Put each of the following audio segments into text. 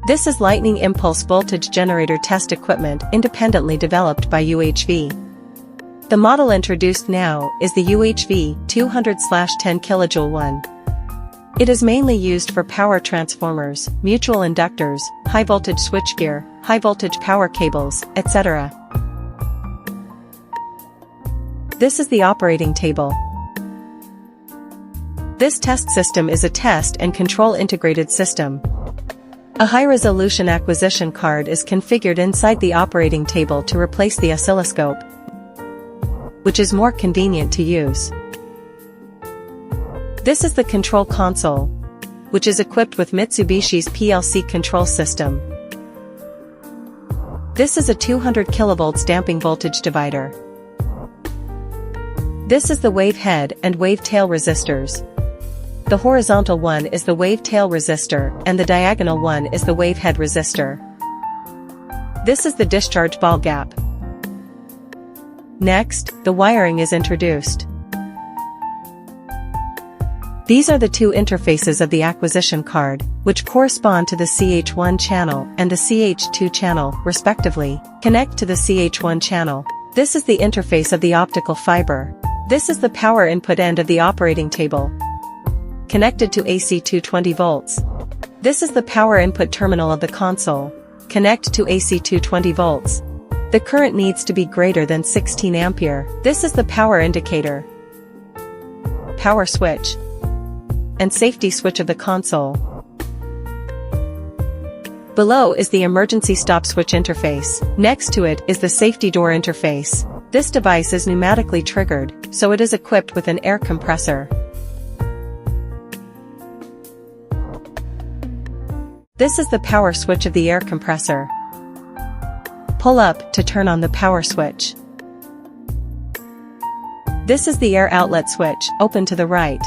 This is lightning impulse voltage generator test equipment independently developed by UHV. The model introduced now is the UHV-200/10 kJ one. It is mainly used for power transformers, mutual inductors, high-voltage switchgear, high-voltage power cables, etc. This is the operating table. This test system is a test and control integrated system. A high-resolution acquisition card is configured inside the operating table to replace the oscilloscope, which is more convenient to use. This is the control console, which is equipped with Mitsubishi's PLC control system. This is a 200 kV damping voltage divider. This is the wave head and wave tail resistors. The horizontal one is the wave tail resistor and the diagonal one is the wave head resistor. This is the discharge ball gap. Next, the wiring is introduced. These are the two interfaces of the acquisition card, which correspond to the CH1 channel and the CH2 channel, respectively. Connect to the CH1 channel. This is the interface of the optical fiber. This is the power input end of the operating table, connected to AC 220 volts. This is the power input terminal of the console. Connect to AC 220 volts. The current needs to be greater than 16 ampere. This is the power indicator, power switch, and safety switch of the console. Below is the emergency stop switch interface. Next to it is the safety door interface. This device is pneumatically triggered, so it is equipped with an air compressor. This is the power switch of the air compressor. Pull up to turn on the power switch. This is the air outlet switch, open to the right.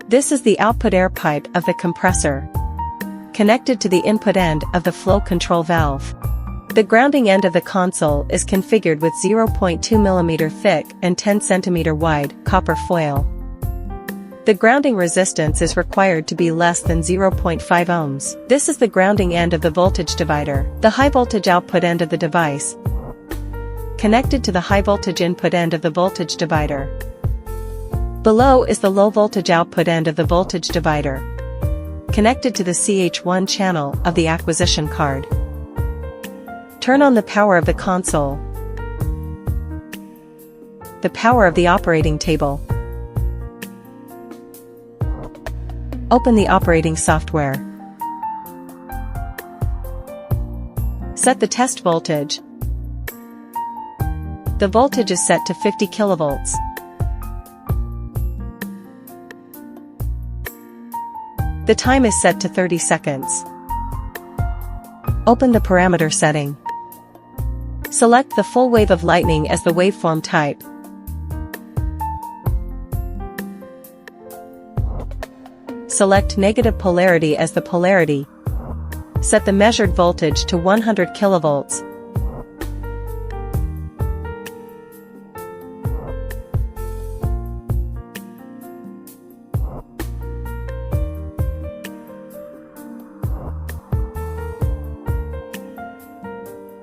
This is the output air pipe of the compressor, connected to the input end of the flow control valve. The grounding end of the console is configured with 0.2 mm thick and 10 cm wide copper foil. The grounding resistance is required to be less than 0.5 ohms. This is the grounding end of the voltage divider, the high voltage output end of the device, connected to the high voltage input end of the voltage divider. Below is the low voltage output end of the voltage divider, connected to the CH1 channel of the acquisition card. Turn on the power of the console, the power of the operating table. Open the operating software. Set the test voltage. The voltage is set to 50 kilovolts. The time is set to 30 seconds. Open the parameter setting. Select the full wave of lightning as the waveform type. Select negative polarity as the polarity. Set the measured voltage to 100 kilovolts.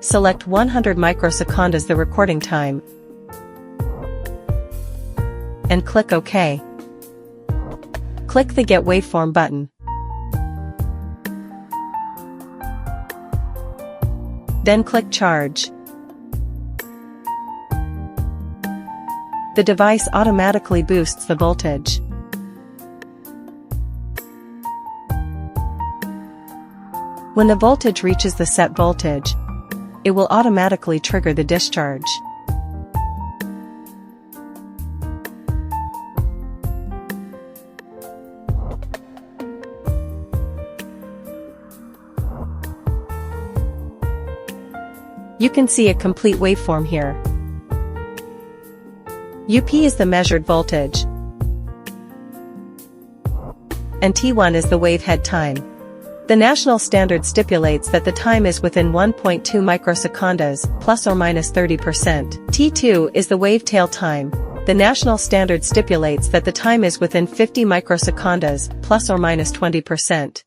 Select 100 microseconds as the recording time, and click OK. Click the Get Waveform button. Then click Charge. The device automatically boosts the voltage. When the voltage reaches the set voltage, it will automatically trigger the discharge. You can see a complete waveform here. UP is the measured voltage, and T1 is the wave head time. The national standard stipulates that the time is within 1.2 microseconds, plus or minus 30%. T2 is the wave tail time. The national standard stipulates that the time is within 50 microseconds, plus or minus 20%.